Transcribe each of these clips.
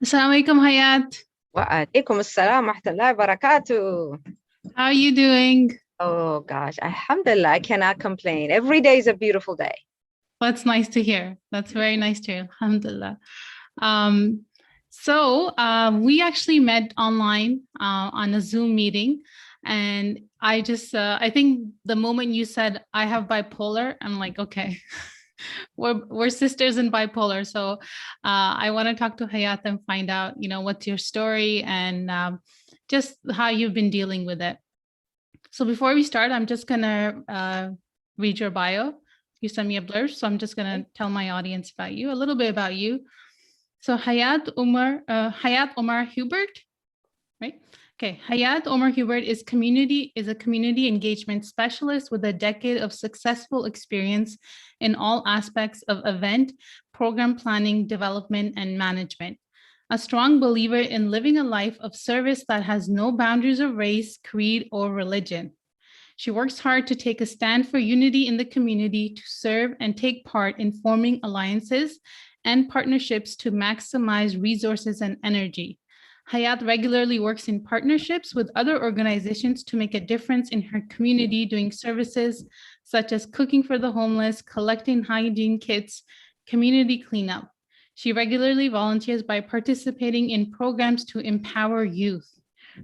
Assalamu alaikum, Hayat. وعليكم السلام ورحمة الله وبركاته. How are you doing? Oh gosh, alhamdulillah, I cannot complain. Every day is a beautiful day. That's nice to hear. That's very nice to hear. Alhamdulillah. So we actually met online on a Zoom meeting. And I think the moment you said, I have bipolar, I'm like, okay, we're sisters in bipolar. So I want to talk to Hayat and find out, what's your story and just how you've been dealing with it. So before we start, I'm just going to read your bio. You sent me a blurb, so I'm just going to tell my audience about you, a little bit about you. So Hayat Omar Hubert, right? Okay, Hayat Omar Hubert is a community engagement specialist with a decade of successful experience in all aspects of event, program planning, development, and management. A strong believer in living a life of service that has no boundaries of race, creed, or religion. She works hard to take a stand for unity in the community, to serve and take part in forming alliances and partnerships to maximize resources and energy. Hayat regularly works in partnerships with other organizations to make a difference in her community, doing services such as cooking for the homeless, collecting hygiene kits, community cleanup. She regularly volunteers by participating in programs to empower youth.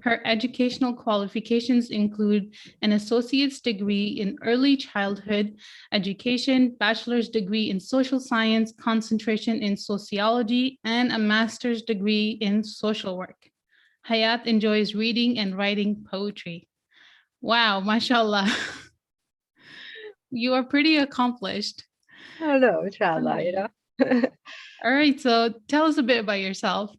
Her educational qualifications include an associate's degree in early childhood education, bachelor's degree in social science, concentration in sociology, and a master's degree in social work. Hayat enjoys reading and writing poetry. Wow, mashallah. You are pretty accomplished. Hello, inshallah, All right, so tell us a bit about yourself.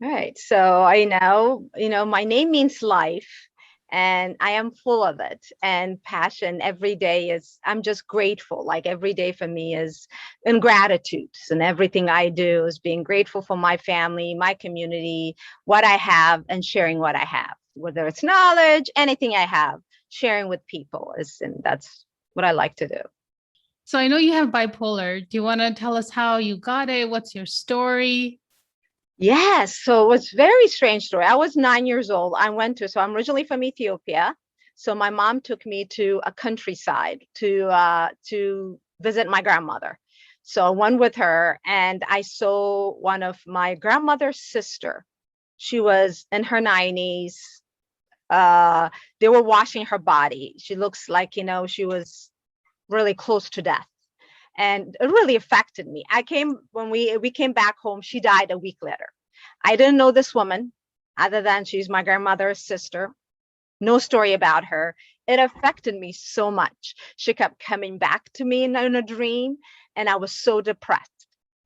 All right, so I know, my name means life, and I am full of it and passion. Every day I'm just grateful. Like every day for me is in gratitude, and everything I do is being grateful for my family, my community, what I have, and sharing what I have, whether it's knowledge, anything I have, sharing with people and that's what I like to do. So I know you have bipolar. Do you want to tell us how you got it? What's your story? Yes. So it was very strange story. I was 9 years old. So I'm originally from Ethiopia. So my mom took me to a countryside to visit my grandmother. So I went with her and I saw one of my grandmother's sister. She was in her 90s. They were washing her body. She looks like, she was really close to death. And it really affected me. When we came back home, she died a week later. I didn't know this woman other than she's my grandmother's sister. No story about her. It affected me so much. She kept coming back to me in a dream, and I was so depressed.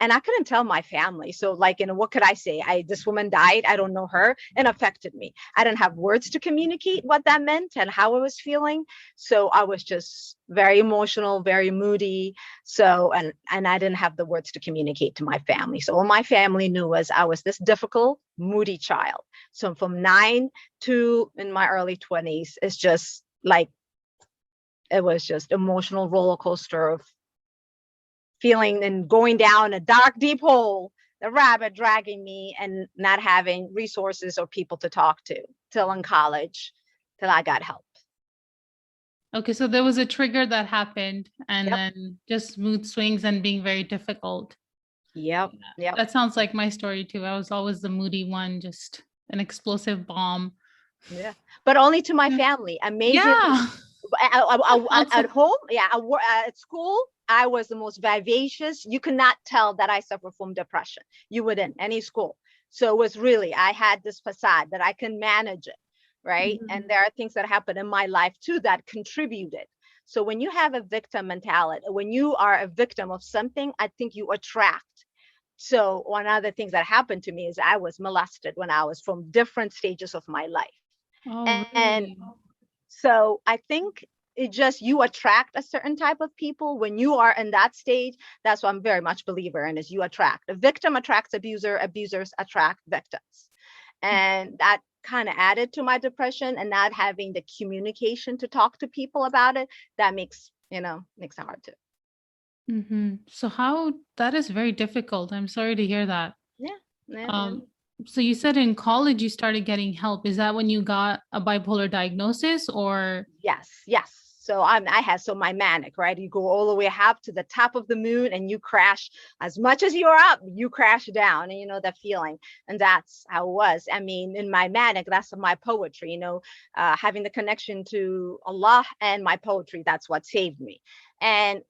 And I couldn't tell my family. So, what could I say? This woman died. I don't know her, and affected me. I didn't have words to communicate what that meant and how I was feeling. So I was just very emotional, very moody. So, and I didn't have the words to communicate to my family. So all my family knew was I was this difficult, moody child. So from 9 to in my early 20s, it's just like it was just emotional roller coaster of feeling and going down a dark, deep hole, the rabbit dragging me and not having resources or people to talk to till in college, till I got help. Okay, so there was a trigger that happened and Yep. then just mood swings and being very difficult. Yep. That sounds like my story too. I was always the moody one, just an explosive bomb. Yeah, but only to my family. Amazing. Yeah. At home, at school, I was the most vivacious. You could not tell that I suffer from depression. You wouldn't, any school. So it was really, I had this facade that I can manage it, right? Mhm. And there are things that happened in my life too that contributed. So when you have a victim mentality, when you are a victim of something, I think you attract. So one of the things that happened to me is I was molested when I was from different stages of my life. Oh, And really? so I think it just, you attract a certain type of people when you are in that stage. That's what I'm very much believer in, is you attract. A victim attracts abuser, abusers attract victims. And that kind of added to my depression, and not having the communication to talk to people about it, that makes it hard to. So that is very difficult. I'm sorry to hear that. Yeah. Yeah, yeah. Um, so you said in college you started getting help. Is that when you got a bipolar diagnosis or? Yes, yes. So I had so my manic, right? You go all the way up to the top of the moon and you crash as much as you're up, you crash down, and you know that feeling. And that's how it was. I mean, in my manic, that's my poetry, having the connection to Allah and my poetry, that's what saved me. And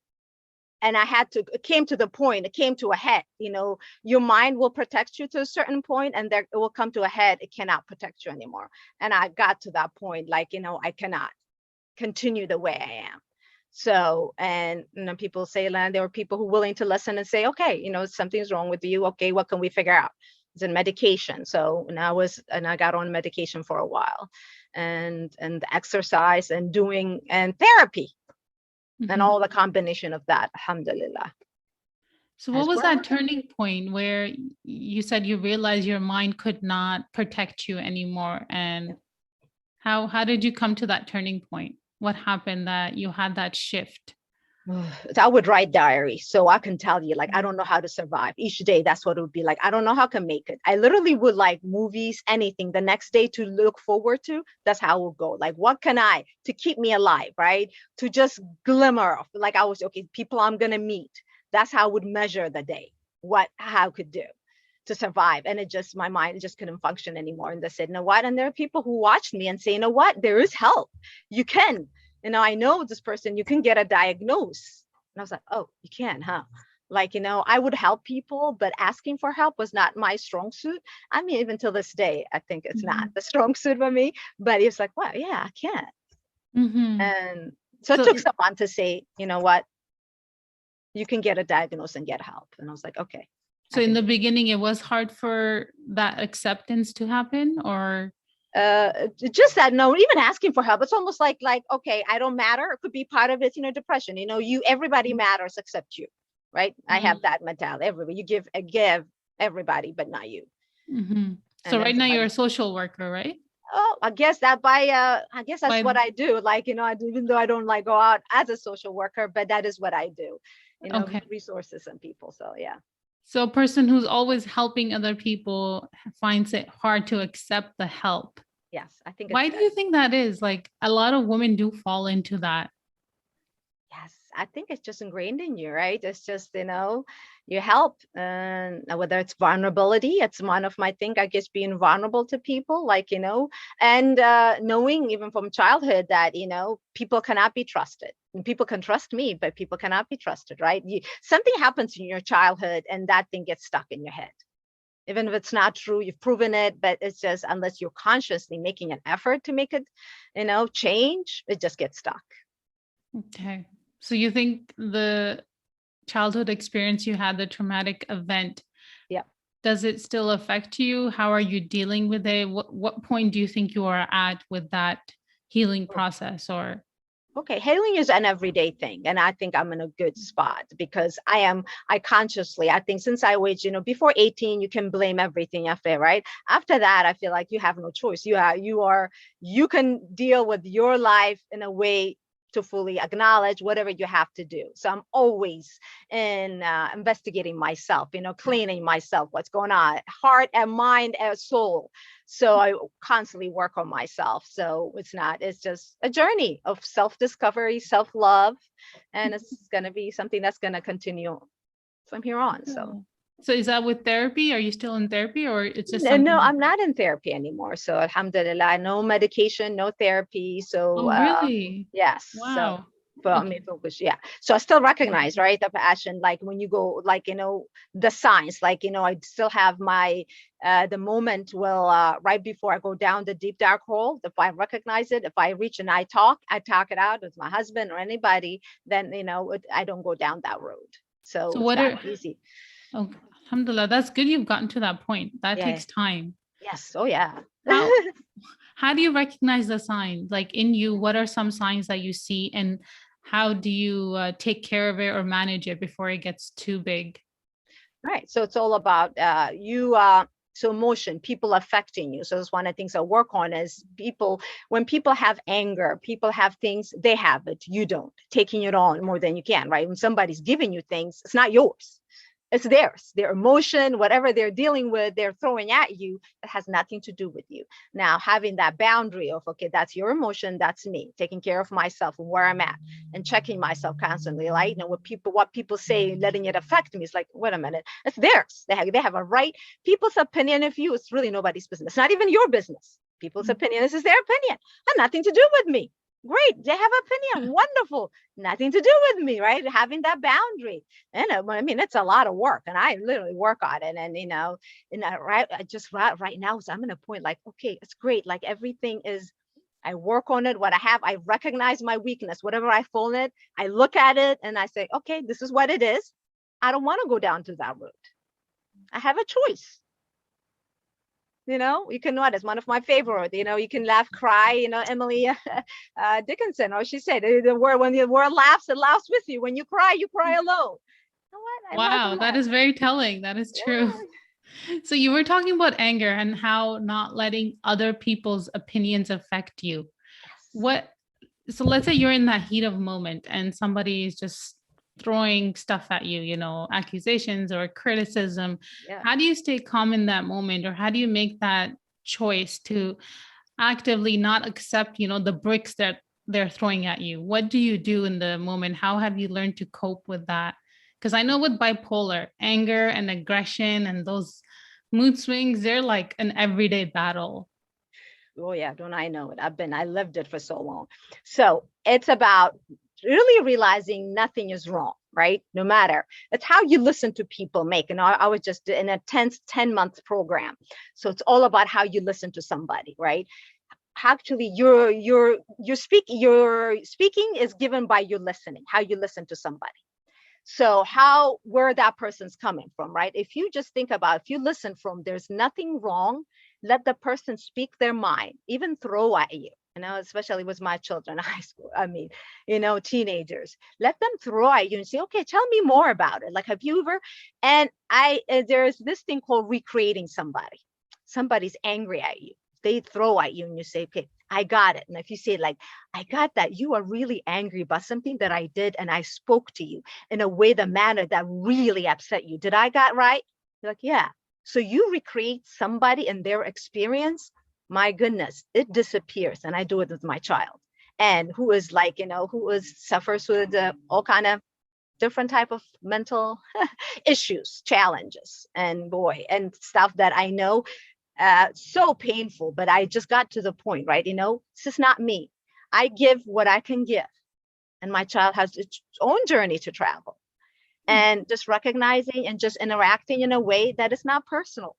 I had to, it came to the point, it came to a head, your mind will protect you to a certain point, and there it will come to a head, it cannot protect you anymore. And I got to that point, like, I cannot continue the way I am. So, and people say, Lan, there were people who were willing to listen and say, okay, something's wrong with you. Okay, what can we figure out? It's in medication. So, and I got on medication for a while, and exercise and doing and therapy, and all the combination of that, alhamdulillah. So what was that turning point where you said you realized your mind could not protect you anymore? And how did you come to that turning point? What happened that you had that shift? I would write diaries, so I can tell you, like, I don't know how to survive each day. That's what it would be like. I don't know how I can make it. I literally would, like, movies, anything the next day to look forward to. That's how it would go. Like, what can I to keep me alive, right? To just glimmer of, like, I was, okay, people I'm gonna meet. That's how I would measure the day. How I could do to survive. And my mind just couldn't function anymore. And they said, you know what? And there are people who watched me and say, you know what? There is help. You can. I know this person, you can get a diagnosis. And I was like, oh, you can, huh? Like, I would help people, but asking for help was not my strong suit. I mean, even till this day, I think it's not the strong suit for me, but it's like, wow, yeah, I can. And so it took someone to say, you know what, you can get a diagnosis and get help. And I was like, okay. So in the beginning, it was hard for that acceptance to happen, or? Just that, no, even asking for help, it's almost like, okay, I don't matter. It could be part of it, depression, everybody matters except you, right? I have that mentality. Everybody, you give everybody, but not you. So right now you're a social worker, right? Oh, I guess that's what I do. Like, even though I don't like go out as a social worker, but that is what I do, resources and people. So yeah. So a person who's always helping other people finds it hard to accept the help. Yes, I think. Why do you think that is? Like, a lot of women do fall into that. Yes, I think it's just ingrained in you, right? It's just, you help, and whether it's vulnerability, it's one of my thing, I guess, being vulnerable to people, like, and knowing even from childhood that, people cannot be trusted. And people can trust me, but people cannot be trusted, right? Something happens in your childhood and that thing gets stuck in your head. Even if it's not true, you've proven it, but it's just, unless you're consciously making an effort to make it, change, it just gets stuck. Okay. So you think the childhood experience you had, the traumatic event, does it still affect you? How are you dealing with it? What point do you think you are at with that healing process? Or okay, healing is an everyday thing, and I think I'm in a good spot because I consciously, I think since I was, before 18, you can blame everything after, right? After that, I feel like you have no choice. You can deal with your life in a way to fully acknowledge whatever you have to do. So I'm always in investigating myself, cleaning myself, what's going on, heart and mind and soul. So I constantly work on myself. So it's just a journey of self-discovery, self-love, and it's going to be something that's going to continue from here on. So is that with therapy? Are you still in therapy, or it's just no, I'm not in therapy anymore. So alhamdulillah, no medication, no therapy. So really? yes. Wow. So for me, focus, yeah. So I still recognize, right, the passion, like when you go, like, the signs, like, I still have my the moment will right before I go down the deep dark hole. If I recognize it, if I reach and I talk it out with my husband or anybody, then I don't go down that road. So it's not easy. Okay. Alhamdulillah, that's good you've gotten to that point. That takes time. Yes. Oh yeah. How do you recognize the signs? Like, in you, what are some signs that you see, and how do you take care of it or manage it before it gets too big? Right. So it's all about so emotion, people affecting you. So that's one of the things I work on is when people have anger, people have things, they have it, you don't, taking it on more than you can, right? When somebody's giving you things, it's not yours. It's theirs, their emotion, whatever they're dealing with, they're throwing at you. It has nothing to do with you. Now, having that boundary of, okay, that's your emotion, that's me, taking care of myself and where I'm at, and checking myself constantly. Like, what people say, letting it affect me. It's like, wait a minute, it's theirs. They have a right. People's opinion of you is really nobody's business. It's not even your business. People's opinion, this is their opinion. Has nothing to do with me. Great, they have opinion, wonderful, nothing to do with me, right? Having that boundary. I mean, it's a lot of work, and I literally work on it. Right, right now, so I'm in a point like, okay, it's great. Like everything is, I work on it. What I have, I recognize my weakness. Whatever I fall in it, I look at it and I say, okay, this is what it is. I don't want to go down to that route. I have a choice. You can know it as one of my favorite. You can laugh, cry. Emily Dickinson, or she said, when the world laughs, it laughs with you. When you cry alone. You know what? Wow, that is very telling. That is true. Yeah. So you were talking about anger and how not letting other people's opinions affect you. Yes. So let's say you're in that heat of moment and somebody is just throwing stuff at you, accusations or criticism. Yeah. How do you stay calm in that moment, or how do you make that choice to actively not accept, the bricks that they're throwing at you? What do you do in the moment? How have you learned to cope with that? Because I know with bipolar, anger and aggression and those mood swings, they're like an everyday battle. Oh yeah, don't I know it? I lived it for so long. So it's about really realizing nothing is wrong, right? No matter. It's how you listen to people make. And I was just in a 10-month program. So it's all about how you listen to somebody, right? Actually, your speaking is given by your listening, how you listen to somebody. So where that person's coming from, right? If you just think about, if you listen from, there's nothing wrong, let the person speak their mind, even throw at you, especially with my children, high school, teenagers, let them throw at you and say, okay, tell me more about it. Like, have you ever, there's this thing called recreating somebody. Somebody's angry at you. They throw at you and you say, okay, I got it. And if you say like, I got that, you are really angry about something that I did and I spoke to you in a way, the manner that really upset you. Did I got right? You're like, yeah. So you recreate somebody and their experience, my goodness, it disappears. And I do it with my child, and who is like, suffers with all kind of different type of mental issues, challenges, and stuff that I know so painful, but I just got to the point, right? This is not me. I give what I can give, and my child has its own journey to travel. And just recognizing and just interacting in a way that is not personal.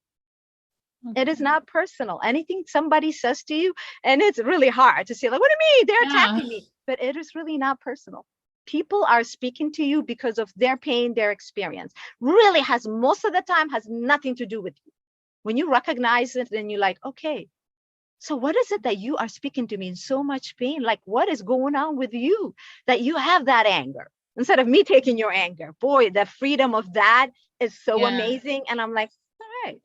Okay. It is not personal. Anything somebody says to you, and it's really hard to say, like, what do you mean? They're attacking me. But it is really not personal. People are speaking to you because of their pain, their experience. Really most of the time has nothing to do with you. When you recognize it, then you're like, okay, so what is it that you are speaking to me in so much pain? Like, what is going on with you that you have that anger? Instead of me taking your anger, boy, the freedom of that is so amazing. And I'm like, all right,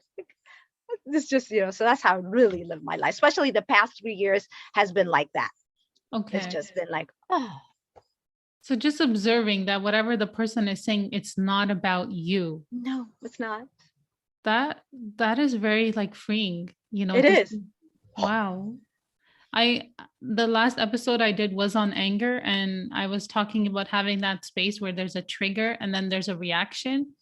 this just, so that's how I really live my life, especially the past 3 years has been like that. Okay. It's just been like, oh. So just observing that whatever the person is saying, it's not about you. No, it's not. That is very like freeing, It is. Wow. The last episode I did was on anger, and I was talking about having that space where there's a trigger and then there's a reaction.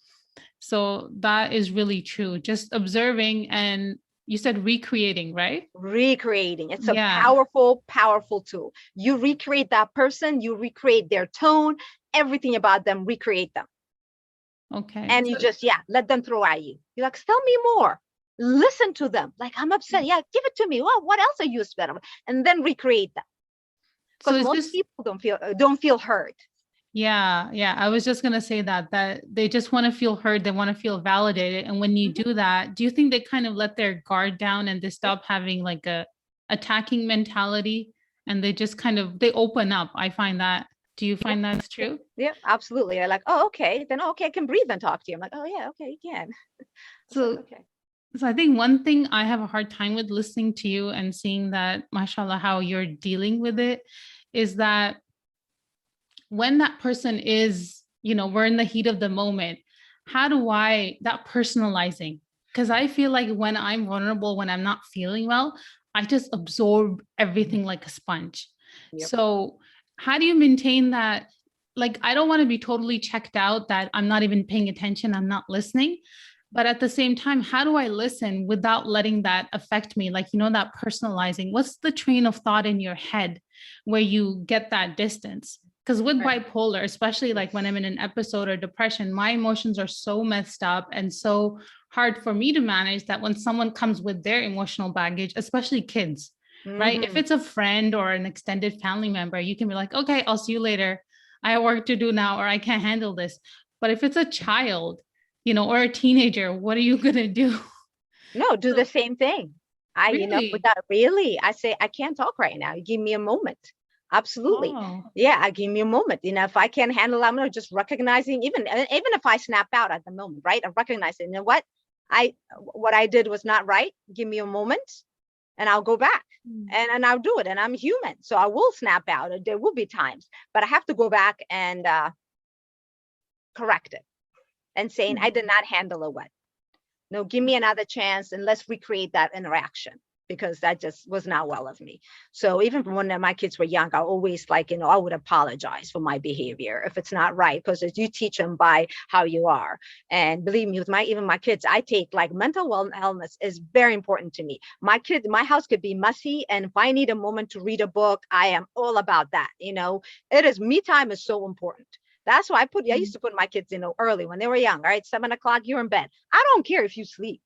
So that is really true. Just observing, and you said recreating, right? Recreating. It's a powerful, powerful tool. You recreate that person, you recreate their tone, everything about them, recreate them. Okay. And you just, let them throw at you. You're like, tell me more. Listen to them. Like, I'm upset. Yeah, give it to me. Well, what else are you upset about? And then recreate them. Because most people don't feel heard. Yeah. I was just gonna say that they just want to feel heard. They want to feel validated. And when you do that, do you think they kind of let their guard down and they stop having like a attacking mentality, and they just they open up? I find that. Do you find that's true? Yeah, absolutely. They're like, oh, okay. Then okay, I can breathe and talk to you. I'm like, oh yeah, okay, you can. So okay. So I think one thing I have a hard time with listening to you and seeing that, mashallah, how you're dealing with it, is that when that person is, we're in the heat of the moment, how do I, that personalizing? Because I feel like when I'm vulnerable, when I'm not feeling well, I just absorb everything like a sponge. Yep. So, how do you maintain that? Like, I don't want to be totally checked out that I'm not even paying attention, I'm not listening. But at the same time, how do I listen without letting that affect me? Like, that personalizing. What's the train of thought in your head where you get that distance? Because with Right. bipolar, especially like when I'm in an episode or depression, my emotions are so messed up and so hard for me to manage that when someone comes with their emotional baggage, especially kids, right? If Mm-hmm. it's a friend or an extended family member, you can be like, okay, I'll see you later. I have work to do now, or I can't handle this. But if it's a child, or a teenager, what are you going to do? No, do the So, same thing. really? Without really, I say, I can't talk right now. Give me a moment. Absolutely. Oh, Yeah, I give me a moment. If I can't handle it, I'm gonna just recognizing, even if I snap out at the moment, right? I recognize it. You know what I did was not right. Give me a moment and I'll go back and I'll do it. And I'm human. So I will snap out. There will be times, but I have to go back and correct it and saying I did not handle it well. No, give me another chance and let's recreate that interaction because that just was not well of me. So even from when my kids were young, I always I would apologize for my behavior if it's not right, because as you teach them by how you are. And believe me, with even my kids, I take like mental wellness is very important to me. My house could be messy. And if I need a moment to read a book, I am all about that. Me time is so important. That's why I used to put my kids, early when they were young. All right, 7 o'clock, you're in bed. I don't care if you sleep.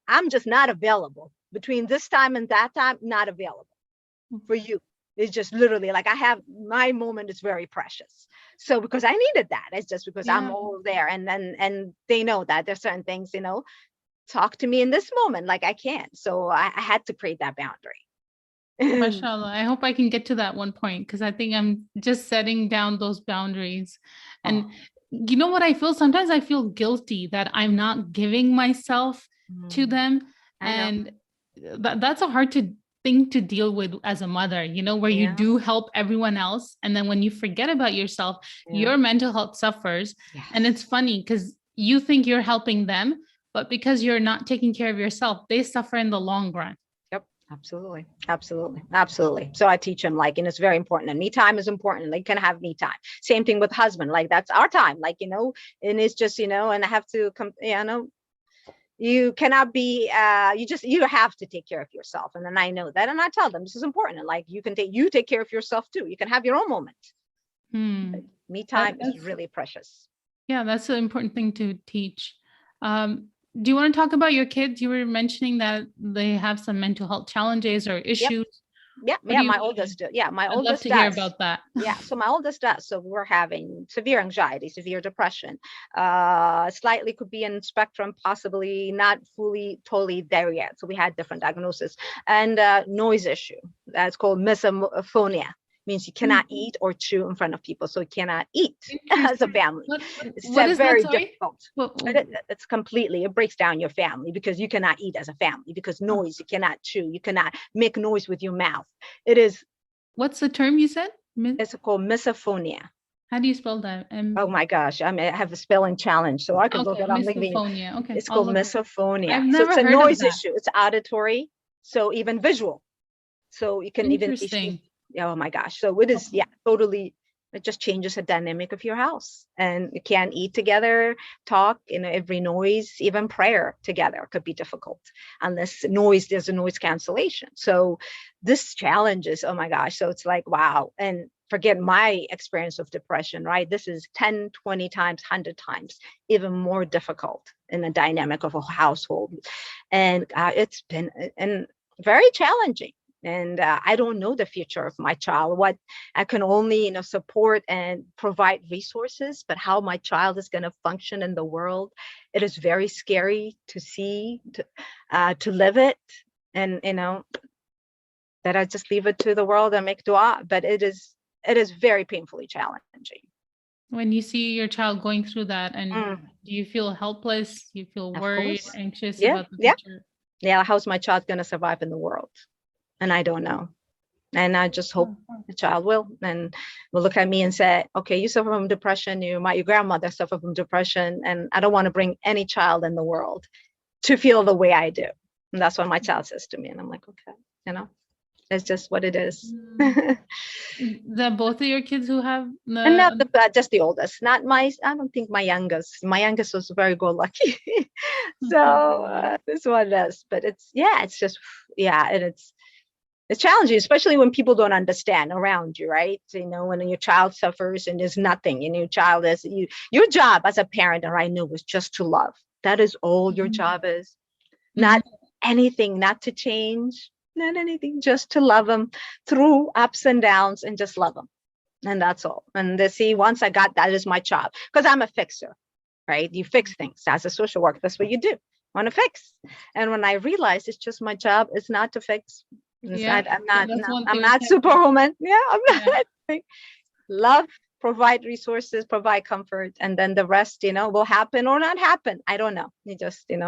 I'm just not available between this time and that time, not available for you. It's just literally like my moment is very precious. So because I needed that, it's just because I'm yeah. all there. And they know that there's certain things, talk to me in this moment. Like I can't. So I had to create that boundary. Mashallah. I hope I can get to that one point because I think I'm just setting down those boundaries. And Oh, you know what I feel? Sometimes I feel guilty that I'm not giving myself to them. I know. And that's a thing to deal with as a mother, where you Yeah. do help everyone else. And then when you forget about yourself, Yeah. your mental health suffers. And Yes. it's funny because you think you're helping them, but because you're not taking care of yourself, they suffer in the long run. Yep, absolutely. Absolutely. Absolutely. So I teach them and it's very important. And me time is important. They can have me time. Same thing with husband. Like that's our time. And it's just, and I have to come, you cannot be you have to take care of yourself. And then I know that. And I tell them this is important. And you take care of yourself too. You can have your own moment. Hmm. But me That, time is that's really precious. Yeah, that's an important thing to teach. Do you want to talk about your kids? You were mentioning that they have some mental health challenges or Yep. issues. Yeah, What do you my mean? oldest, yeah, my I'd love oldest to hear does. about that. Yeah, so my oldest does. So we're having severe anxiety, severe depression. Slightly could be in spectrum, possibly not fully, totally there yet. So we had different diagnosis and noise issue. That's called misophonia. Means you cannot eat or chew in front of people, so you cannot eat as a Interesting. family. What It's what is that? very Sorry. difficult. What, It's completely, it breaks down your family because you cannot eat as a family because noise, you cannot chew, you cannot make noise with your mouth. It is, what's the term you said? it's called misophonia. How do you spell that? Oh my gosh, I have a spelling challenge, so I could look Okay, it. I'm leaving you. misophonia. Okay, It's I'll called look. misophonia. I've So it's never a heard of noise that. issue. It's auditory, so even visual. So you can even if you, Interesting. oh my gosh. So it is, yeah, totally. It just changes the dynamic of your house, and you can't eat together, talk, every noise, even prayer together could be difficult unless there's a noise cancellation. So this challenge is, oh my gosh. So it's like, wow. And forget my experience of depression, right? This is 10, 20 times, 100 times, even more difficult in the dynamic of a household. And it's been and very challenging. And I don't know the future of my child. What I can only, support and provide resources, but how my child is going to function in the world, it is very scary to see, to live it, and that I just leave it to the world and make dua. But it is very painfully challenging. When you see your child going through that, and Mm, do you feel helpless? You feel of worried, course. anxious Yeah, about the yeah, future? yeah. How's my child going to survive in the world? And I don't know. And I just hope the child will, and will look at me and say, okay, you suffer from depression, your grandmother suffered from depression, and I don't want to bring any child in the world to feel the way I do. And that's what my child says to me. And I'm like, okay, it's just what it is. That both of your kids who have And not the just the oldest, not my, I don't think my youngest. My youngest was very good lucky. So this one does, but it's just, and it's challenging, especially when people don't understand around you, right? When your child suffers and there's nothing, your child is your job as a parent, or I know, was just to love. That is all your job is. Not anything, not to change, not anything, just to love them through ups and downs, and just love them. And that's all. And once I got that is my job, because I'm a fixer, right? You fix things as a social worker. That's what you do. Want to fix. And when I realized it's just my job is not to fix. I'm not superwoman. Yeah, I'm not. Love, provide resources, provide comfort, and then the rest, will happen or not happen. I don't know. You just, it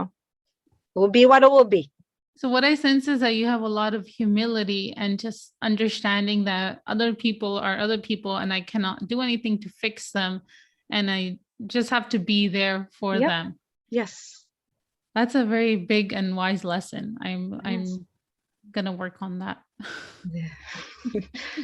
will be what it will be. So what I sense is that you have a lot of humility and just understanding that other people are other people, and I cannot do anything to fix them, and I just have to be there for them. Yes. That's a very big and wise lesson. I'm gonna work on that.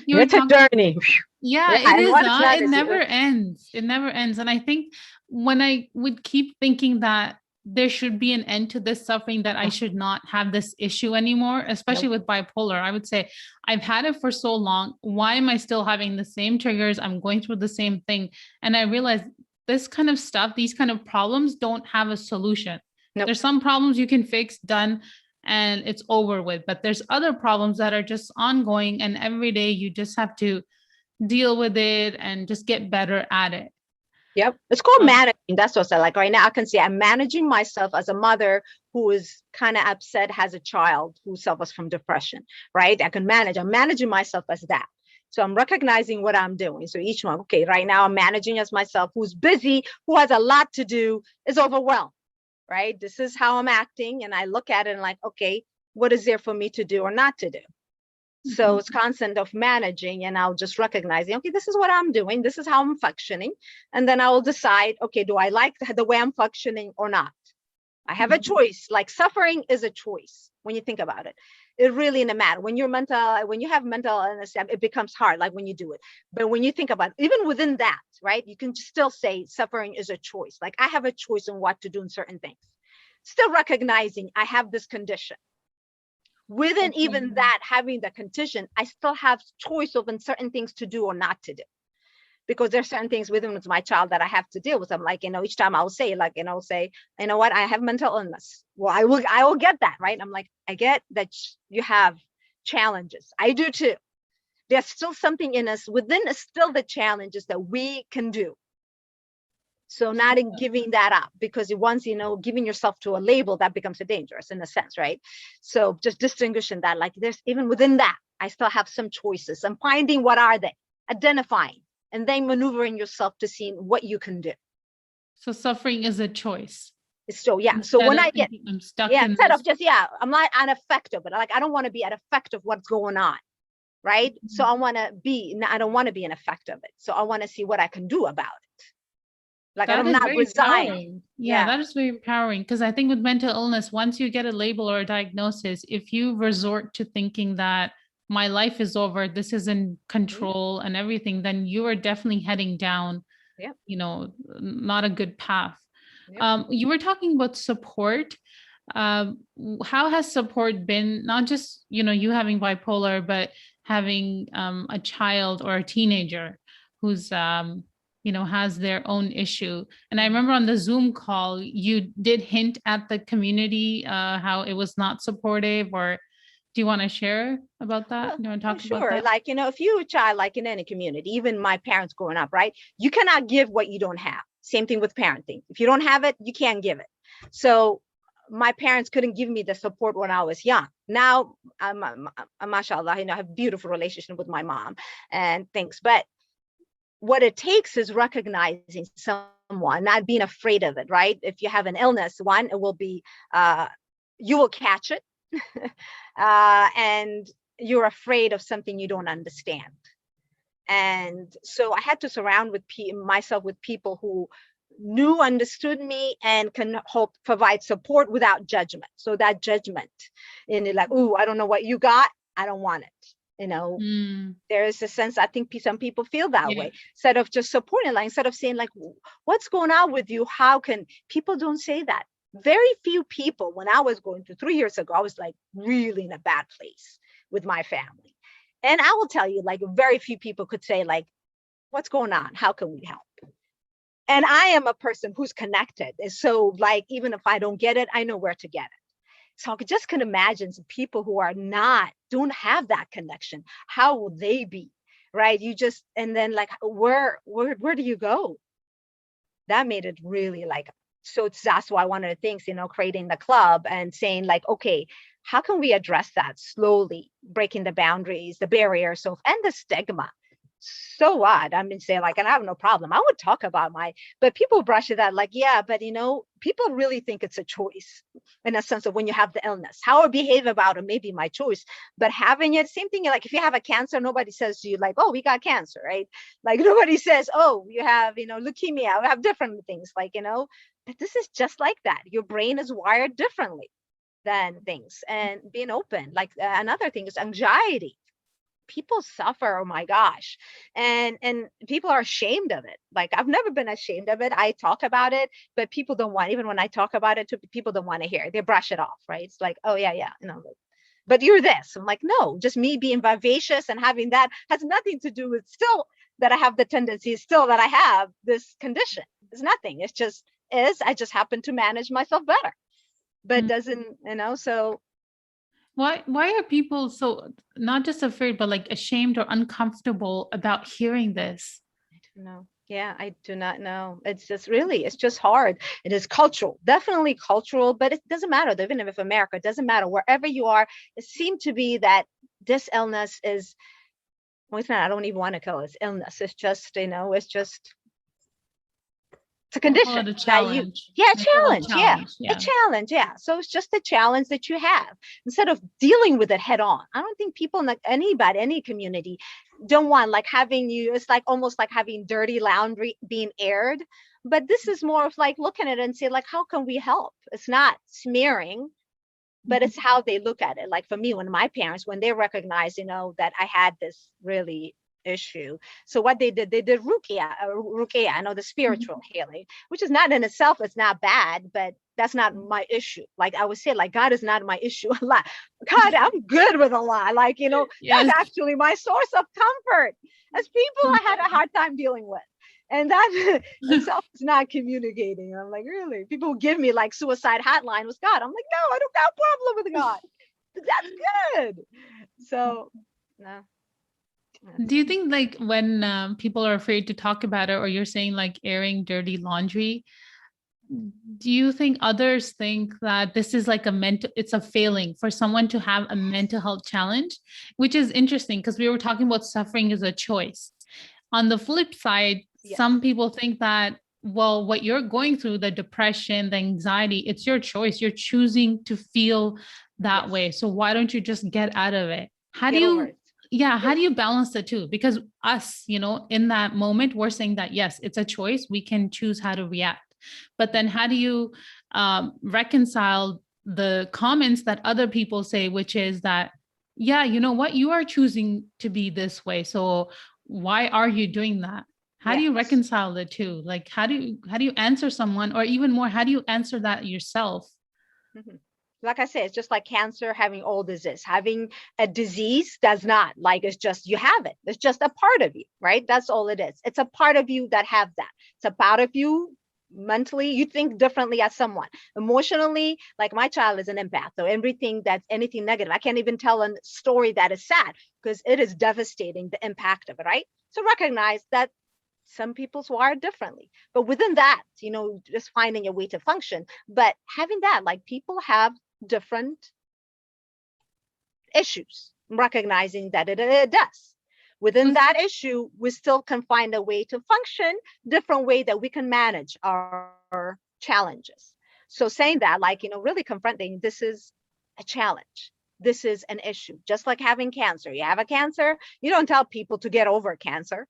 It's a journey. Yeah, it is. It never ends. It never ends. And I think when I would keep thinking that there should be an end to this suffering, that I should not have this issue anymore, especially with bipolar, I would say, I've had it for so long. Why am I still having the same triggers? I'm going through the same thing. And I realized this kind of stuff, these kind of problems don't have a solution. There's some problems you can fix, done, and it's over with. But there's other problems that are just ongoing, and every day you just have to deal with it and just get better at it. Yep. It's called managing. That's what I said. Like right now, I can say I'm managing myself as a mother who is kind of upset, has a child who suffers from depression, right? I'm managing myself as that. So I'm recognizing what I'm doing. So each one, okay, right now I'm managing as myself who's busy, who has a lot to do, is overwhelmed, right? This is how I'm acting. And I look at it and like, okay, what is there for me to do or not to do? So it's constant of managing, and I'll just recognizing, okay, this is what I'm doing. This is how I'm functioning. And then I will decide, okay, do I like the way I'm functioning or not? I have a choice. Like suffering is a choice when you think about it. It really doesn't matter. When you have mental illness, it becomes hard, like when you do it. But when you think about it, even within that, right, you can still say suffering is a choice. Like I have a choice on what to do in certain things. Still recognizing I have this condition. Within even that, having the condition, I still have choice of certain things to do or not to do, because there's certain things within my child that I have to deal with. I'm like, each time I'll say, like, say, you know what, I have mental illness. Well, I will get that, right? I'm like, I get that you have challenges. I do too. There's still something in us within us, still the challenges that we can do. So not in giving that up, because once, giving yourself to a label, that becomes dangerous in a sense, right? So just distinguishing that, like there's even within that, I still have some choices. I'm finding what are they, identifying, and then maneuvering yourself to see what you can do. So suffering is a choice. So so when I get, I'm stuck instead of just, I'm not an effect of it. Like I don't want to be an effect of what's going on, right? So I don't want to be an effect of it. So I want to see what I can do about it. Like I'm not resigned. Yeah, that is very empowering, because I think with mental illness, once you get a label or a diagnosis, if you resort to thinking that my life is over, this is in control and everything, then you are definitely heading down, not a good path. You were talking about support. How has support been, not just, you having bipolar, but having a child or a teenager who's has their own issue? And I remember on the Zoom call, you did hint at the community, how it was not supportive. Or do you want to share about that? Do you want to talk about that? Like, if you're a child, like in any community, even my parents growing up, right? You cannot give what you don't have. Same thing with parenting. If you don't have it, you can't give it. So my parents couldn't give me the support when I was young. Now, mashallah, I have a beautiful relationship with my mom and things. But what it takes is recognizing someone, not being afraid of it, right? If you have an illness, it will be, you will catch it. And you're afraid of something you don't understand. And so I had to surround myself with people who knew, understood me, and can help provide support without judgment. So that judgment, and like, oh, I don't know what you got, I don't want it. There is a sense, I think some people feel that way. Instead of just supporting, like instead of saying like, what's going on with you? How can people don't say that? Very few people, when I was going through 3 years ago, I was like really in a bad place with my family. And I will tell you, like very few people could say like, what's going on? How can we help? And I am a person who's connected. And so like, even if I don't get it, I know where to get it. So I just can imagine some people who don't have that connection. How will they be? Right. And then like, where do you go? That made it really like, so that's why one of the things, creating the club and saying like, okay, how can we address that slowly, breaking the boundaries, the barriers, and the stigma? So what? I mean, say like, and I have no problem. I would talk about but people brush it out like, yeah, but people really think it's a choice in a sense of when you have the illness, how I behave about it may be my choice, but having it, same thing. Like if you have a cancer, nobody says to you like, oh, we got cancer, right? Like nobody says, oh, you have, leukemia, we have different things like, but this is just like that. Your brain is wired differently than things, and being open. Like another thing is anxiety. People suffer, oh my gosh, and people are ashamed of it. Like I've never been ashamed of it. I talk about it, but people don't want, even when I talk about it, people don't want to hear it. They brush it off, right? It's like, oh yeah, but you're this. I'm like, no, just me being vivacious and having that has nothing to do with still that I have the tendency, still that I have this condition. It's nothing. It's just I just happen to manage myself better, but doesn't, so. Why are people so not just afraid, but like ashamed or uncomfortable about hearing this? I don't know. Yeah, I do not know. It's just hard. It is cultural, definitely cultural, but it doesn't matter. Even if America, it doesn't matter. Wherever you are, it seemed to be that this illness is, well, it's not, I don't even want to call it illness. It's just, it's a condition A that challenge. challenge. Challenge. A challenge. Yeah. So it's just a challenge that you have instead of dealing with it head on. I don't think people, like anybody, any community don't want like having you, it's like almost like having dirty laundry being aired. But this is more of like looking at it and say like, how can we help? It's not smearing, but it's how they look at it. Like for me, when my parents, when they recognized, that I had this really issue. So what they did ruqya, I know the spiritual healing, which is not in itself, it's not bad, but that's not my issue. Like I would say, like God is not my issue a lot. God, I'm good with Allah. Like, that's actually my source of comfort. As people I had a hard time dealing with. And that itself is not communicating. I'm like, really? People give me like suicide hotline with God. I'm like, no, I don't got a problem with God. That's good. So, no. Do you think like when people are afraid to talk about it, or you're saying like airing dirty laundry, do you think others think that this is like it's a failing for someone to have a mental health challenge, which is interesting because we were talking about suffering as a choice. On the flip side, some people think that, well, what you're going through, the depression, the anxiety, it's your choice. You're choosing to feel that way. So why don't you just get out of it? How do you balance the two? Because us, in that moment, we're saying that, yes, it's a choice. We can choose how to react. But then how do you reconcile the comments that other people say, which is that, yeah, you know what, you are choosing to be this way. So why are you doing that? How do you reconcile the two? Like, how do you answer someone, or even more, how do you answer that yourself? Like I said, it's just like cancer, having all disease. Having a disease does not, like, it's just, you have it. It's just a part of you, right? That's all it is. It's a part of you that have that. It's a part of you mentally. You think differently as someone. Emotionally, like my child is an empath. So anything negative, I can't even tell a story that is sad because it is devastating, the impact of it, right? So recognize that some people's wired differently, but within that, just finding a way to function. But having that, like, people have different issues, recognizing that it does. Within that issue, we still can find a way to function, different way that we can manage our challenges. So saying that, like, really confronting, this is a challenge. this is an issue. Just like having cancer. You have a cancer, you don't tell people to get over cancer.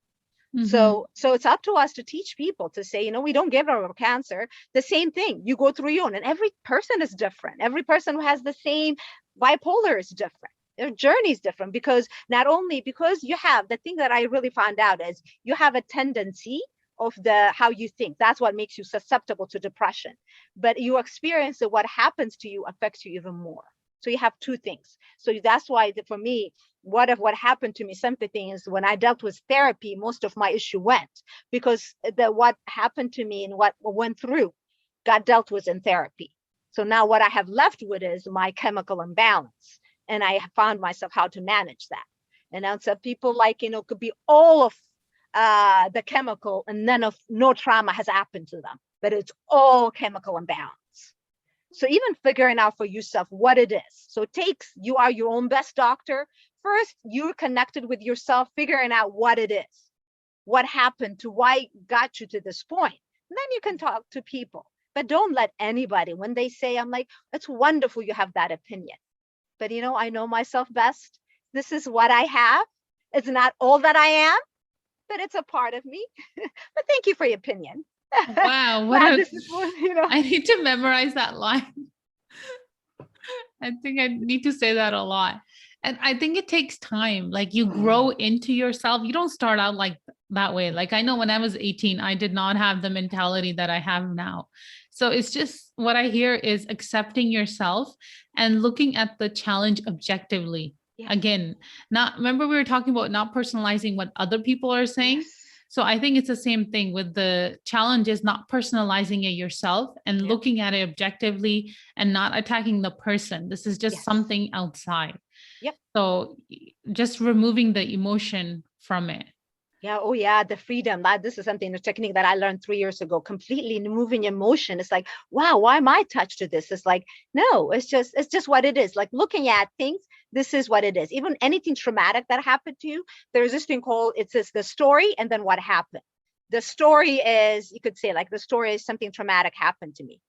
Mm-hmm. So it's up to us to teach people to say, we don't give over cancer. The same thing, you go through your own, and every person is different. Every person who has the same bipolar is different. Their journey is different, because not only because you have the thing that I really found out is you have a tendency of the how you think. That's what makes you susceptible to depression. But you experience that what happens to you affects you even more. So you have two things. So that's why for me, what happened to me, something is when I dealt with therapy, most of my issue went, because what happened to me and what went through got dealt with in therapy. So now what I have left with is my chemical imbalance, and I found myself how to manage that. And now some people could be all of the chemical and none of no trauma has happened to them, but it's all chemical imbalance. So even figuring out for yourself what it is. So it takes, you are your own best doctor. First, you're connected with yourself, figuring out what it is, what happened to why got you to this point. And then you can talk to people, but don't let anybody, when they say, I'm like, it's wonderful you have that opinion. But I know myself best. This is what I have. It's not all that I am, but it's a part of me. But thank you for your opinion. Wow, This is what. I need to memorize that line. I think I need to say that a lot. And I think it takes time. Like you grow into yourself. You don't start out like that way. Like I know when I was 18, I did not have the mentality that I have now. So it's just what I hear is accepting yourself and looking at the challenge objectively. Yes. Again, not remember we were talking about not personalizing what other people are saying. Yes. So I think it's the same thing with the challenge is not personalizing it yourself and Yep. looking at it objectively and not attacking the person. This is just Yes. something outside. Yep. So just removing the emotion from it. Yeah. Oh, yeah. The freedom. This is something, the technique that I learned 3 years ago. Completely moving emotion. It's like, wow, why am I attached to this? It's like, no, it's just what it is. Like looking at things. This is what it is. Even anything traumatic that happened to you, there's this thing called, it says the story and then what happened. The story is, you could say like the story is something traumatic happened to me.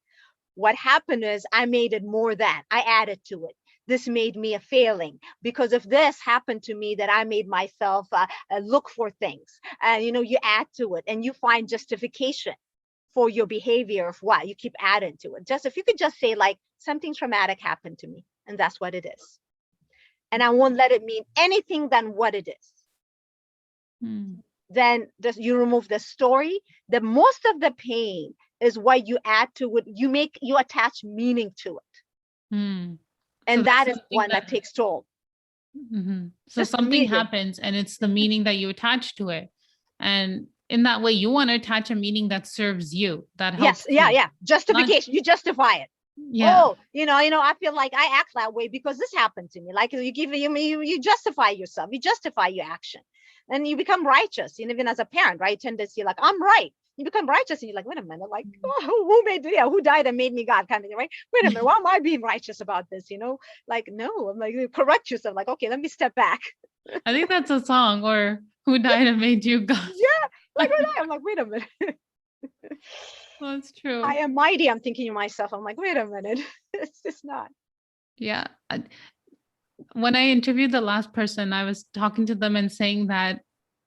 What happened is I made it more than, I added to it. This made me a failing because if this happened to me, that I made myself look for things. And you add to it and you find justification for your behavior of what you keep adding to it. Just if you could just say like something traumatic happened to me, and that's what it is. And I won't let it mean anything than what it is. Then you remove the story. The most of the pain is what you add to it. You attach meaning to it. And so that is one that takes toll. Mm-hmm. So something happens and it's the meaning that you attach to it. And in that way, you want to attach a meaning that serves you, that helps. Yes. Yeah. Justification. You justify it. Yeah. Oh, I feel like I act that way because this happened to me. Like you justify yourself. You justify your action. And you become righteous. And even as a parent, right? You tend to see like, I'm right. You become righteous and you're like, wait a minute, like, who died and made me God kind of thing, right? Wait a minute, why am I being righteous about this? Like, no, I'm like, correct yourself. Like, okay, let me step back. I think that's a song, or who died and made you God. Yeah, like I'm like, wait a minute. Well, that's true. I am mighty. I'm thinking to myself, I'm like, wait a minute, it's just not. Yeah. When I interviewed the last person, I was talking to them and saying that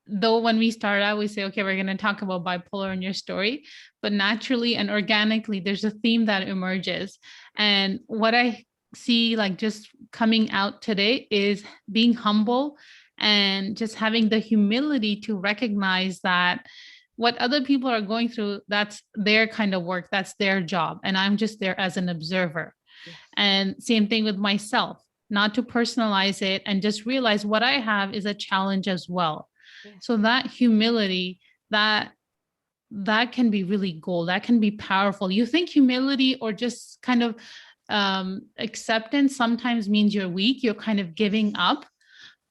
though when we start out, we say, okay, we're going to talk about bipolar in your story, but naturally and organically, there's a theme that emerges. And what I see like just coming out today is being humble and just having the humility to recognize that what other people are going through, that's their kind of work, that's their job. And I'm just there as an observer. Yes. And same thing with myself, not to personalize it and just realize what I have is a challenge as well. Yes. So that humility, that can be really gold. That can be powerful. You think humility or just kind of acceptance sometimes means you're weak, you're kind of giving up.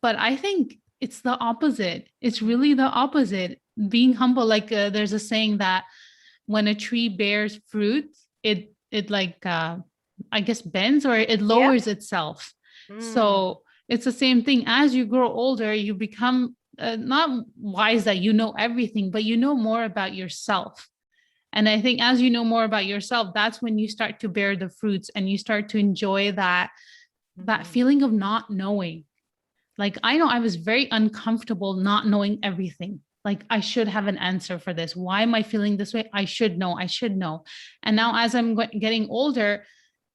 But I think it's the opposite. It's really the opposite. Being humble, like there's a saying that when a tree bears fruit, it like I guess bends or it lowers itself. So it's the same thing. As you grow older, you become not wise that you know everything, but you know more about yourself. And I think as you know more about yourself, that's when you start to bear the fruits and you start to enjoy that that feeling of not knowing. Like, I know I was very uncomfortable not knowing everything. Like, I should have an answer for this. Why am I feeling this way? I should know. I should know. And now, as I'm getting older,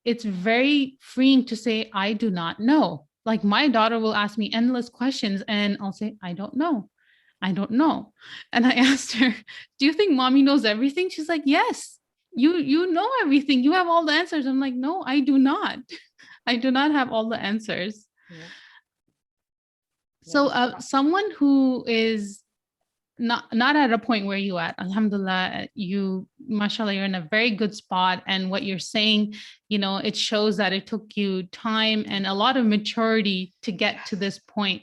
it's very freeing to say, I do not know. Like, my daughter will ask me endless questions, and I'll say, I don't know. I don't know. And I asked her, do you think mommy knows everything? She's like, yes, you know everything. You have all the answers. I'm like, no, I do not. I do not have all the answers. Yeah. So Yes. someone who is not at a point where you at, alhamdulillah, you, mashallah, you're in a very good spot. And what you're saying, it shows that it took you time and a lot of maturity to get to this point.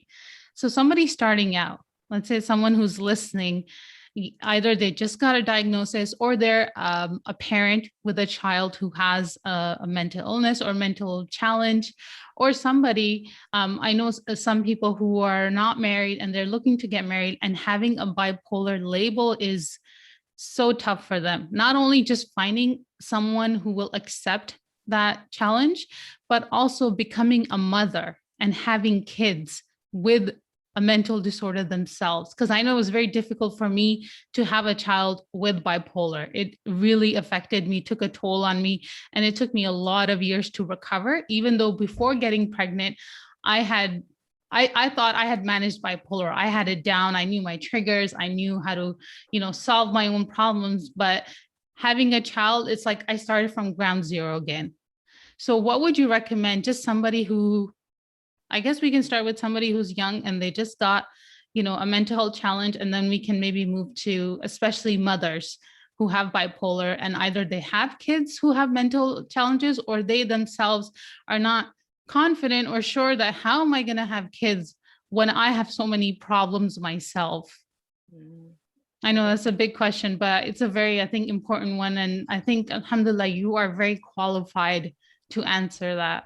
So somebody starting out, let's say someone who's listening, either they just got a diagnosis or they're a parent with a child who has a mental illness or mental challenge, or somebody, I know some people who are not married and they're looking to get married, and having a bipolar label is so tough for them. Not only just finding someone who will accept that challenge, but also becoming a mother and having kids with a mental disorder themselves. Because I know it was very difficult for me to have a child with bipolar. It really affected me, took a toll on me, and it took me a lot of years to recover, even though before getting pregnant, I thought I had managed bipolar. I had it down. I knew my triggers. I knew how to, solve my own problems. But having a child, it's like I started from ground zero again. So what would you recommend? Just somebody who, I guess we can start with somebody who's young and they just got, a mental health challenge, and then we can maybe move to especially mothers who have bipolar, and either they have kids who have mental challenges or they themselves are not confident or sure that how am I going to have kids when I have so many problems myself? I know that's a big question, but it's a very, I think, important one. And I think, alhamdulillah, you are very qualified to answer that.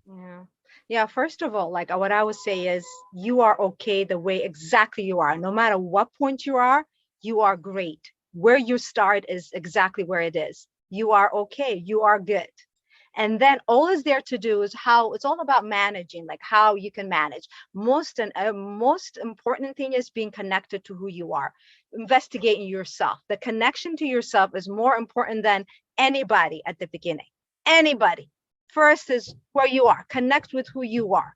Yeah. Yeah. First of all, like what I would say is you are okay the way exactly you are. No matter what point you are great. Where you start is exactly where it is. You are okay. You are good. And then all is there to do is how it's all about managing, like how you can manage. Most important thing is being connected to who you are, investigating yourself. The connection to yourself is more important than anybody at the beginning. Anybody. First is where you are, connect with who you are.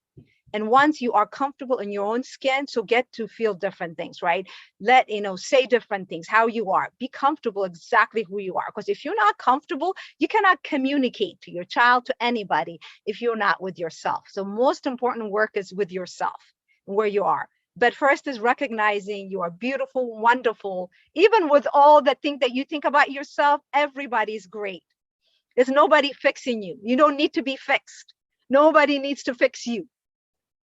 And once you are comfortable in your own skin, so get to feel different things, right? Say different things, how you are, be comfortable exactly who you are. Because if you're not comfortable, you cannot communicate to your child, to anybody, if you're not with yourself. So most important work is with yourself, where you are. But first is recognizing you are beautiful, wonderful. Even with all the things that you think about yourself, everybody's great. There's nobody fixing you. You don't need to be fixed. Nobody needs to fix you.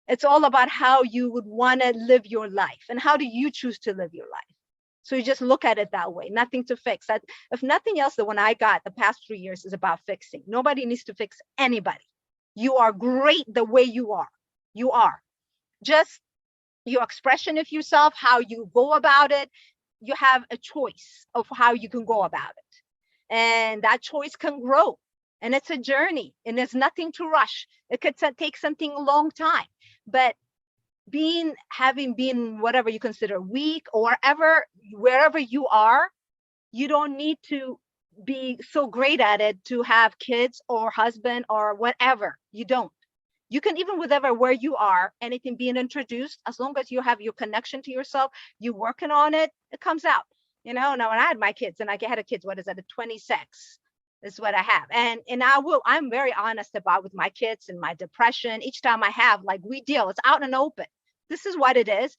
It's all about how you would want to live your life and how do you choose to live your life. So you just look at it that way, nothing to fix. If nothing else, the one I got the past 3 years is about fixing. Nobody needs to fix anybody. You are great the way you are. You are. Just your expression of yourself, how you go about it, you have a choice of how you can go about it. And that choice can grow. And it's a journey, and there's nothing to rush. It could take something a long time, but having been whatever you consider weak or wherever you are, you don't need to be so great at it to have kids or husband or whatever. You don't. You can, even where you are, anything being introduced, as long as you have your connection to yourself, you working on it, it comes out. Now when I had my kids, and I had a kids, what is that, a 26? This is what I have. And I'm very honest about with my kids and my depression. Each time I have, like, we deal, it's out and open. This is what it is.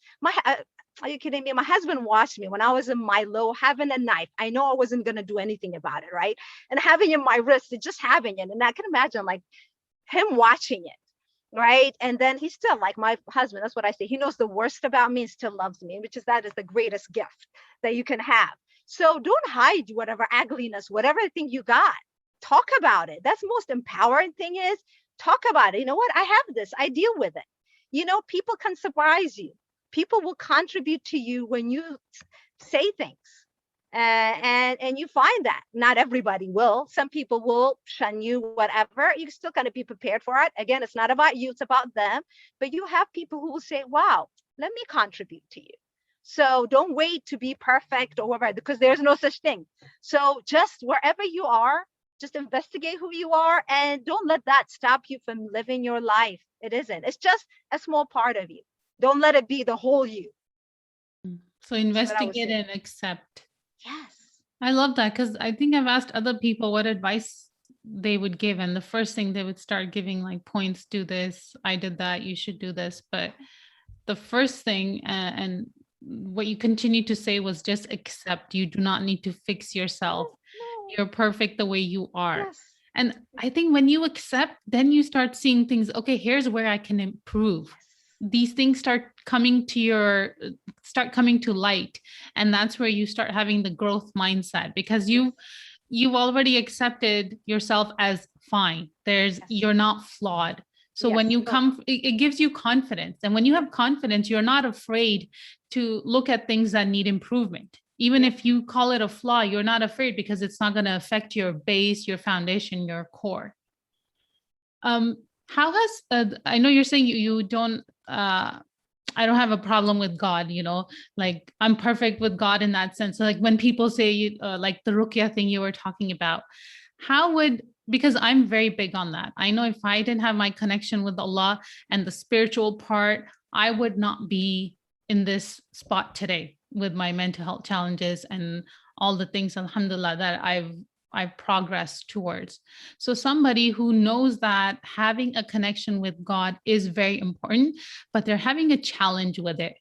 Are you kidding me? My husband watched me when I was in my low, having a knife. I know I wasn't going to do anything about it, right? And having it in my wrist, just having it. And I can imagine like him watching it, right? And then he's still like my husband. That's what I say. He knows the worst about me and still loves me, that is the greatest gift that you can have. So don't hide whatever ugliness, whatever thing you got. Talk about it. That's the most empowering thing is talk about it. You know what? I have this. I deal with it. People can surprise you. People will contribute to you when you say things. And you find that not everybody will. Some people will shun you, whatever. You're still going to be prepared for it. Again, it's not about you, it's about them. But you have people who will say, wow, let me contribute to you. So don't wait to be perfect or whatever, because there's no such thing. So just wherever you are, just investigate who you are, and don't let that stop you from living your life. It isn't. It's just a small part of you. Don't let it be the whole you. So That's what I would investigate say. and accept. Yes. I love that because I think I've asked other people what advice they would give, and the first thing they would start giving like points, do this, I did that, you should do this. But the first thing, and what you continue to say was just accept. You do not need to fix yourself. No, no. You're perfect the way you are. Yes. And I think when you accept, then you start seeing things, okay, here's where I can improve. These things start coming to light. And that's where you start having the growth mindset, because Yes. you've already accepted yourself as fine. Yes. You're not flawed. So when Yes. you No. come, it gives you confidence. And when you Yep. have confidence, you're not afraid to look at things that need improvement. Even Yep. if you call it a flaw, you're not afraid, because it's not going to affect your base, your foundation, your core. How has I know you're saying you don't I don't have a problem with God, like I'm perfect with God in that sense. So like when people say like the ruqya thing you were talking about, how would, because I'm very big on that. I know if I didn't have my connection with Allah and the spiritual part, I would not be in this spot today with my mental health challenges and all the things, alhamdulillah, that I've progressed towards. So somebody who knows that having a connection with God is very important, but they're having a challenge with it,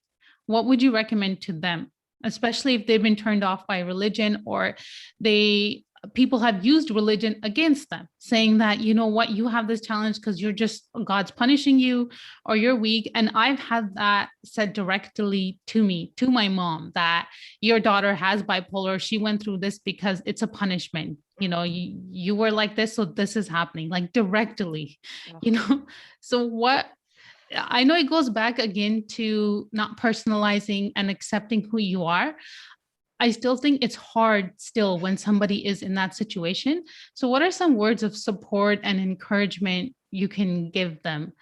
what would you recommend to them, especially if they've been turned off by religion, or they people have used religion against them, saying that, you know what, you have this challenge because you're just, God's punishing you, or you're weak. And I've had that said directly to me, to my mom, that your daughter has bipolar, she went through this because it's a punishment, you were like this, so this is happening, like directly, Oh, you know so what, I know it goes back again to not personalizing and accepting who you are. I still think it's hard still when somebody is in that situation. So what are some words of support and encouragement you can give them,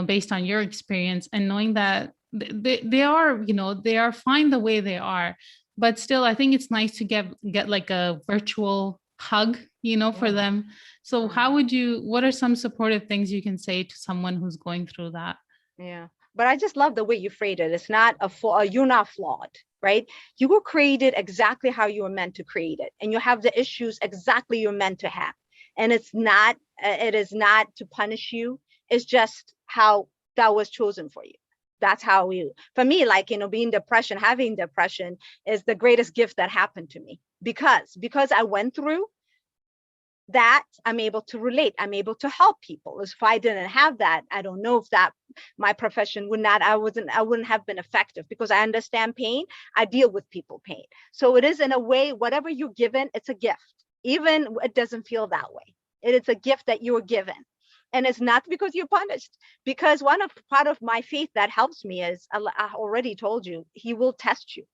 based on your experience, and knowing that they are, they are fine the way they are, but still I think it's nice to get like a virtual hug, for yeah. them. So what are some supportive things you can say to someone who's going through that? Yeah. But I just love the way you phrased it. It's not a flaw. You're not flawed, right? You were created exactly how you were meant to create it, and you have the issues exactly you're meant to have. And it is not to punish you. It's just how that was chosen for you. That's how for me, like, having depression is the greatest gift that happened to me, because I went through that. I'm able to relate, I'm able to help people. If I didn't have that, I don't know if that my profession I wouldn't have been effective, because I understand pain. I deal with people pain. So it is, in a way, whatever you're given, it's a gift, even it doesn't feel that way. It is a gift that you were given. And it's not because you're punished, because part of my faith that helps me is, I already told you, he will test you.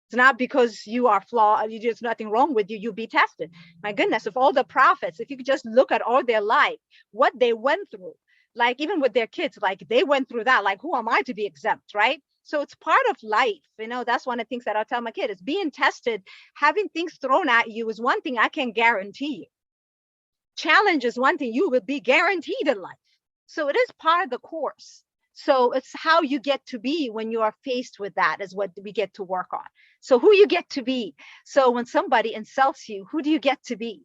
It's not because you are flawed, there's nothing wrong with you, you'll be tested. My goodness, if all the prophets, if you could just look at all their life, what they went through, like even with their kids, like they went through that, like who am I to be exempt, right? So it's part of life. That's one of the things that I'll tell my kid is being tested, having things thrown at you is one thing I can guarantee you. Challenge is one thing you will be guaranteed in life. So it is part of the course. So it's how you get to be when you are faced with that is what we get to work on. So who you get to be. So when somebody insults you, who do you get to be?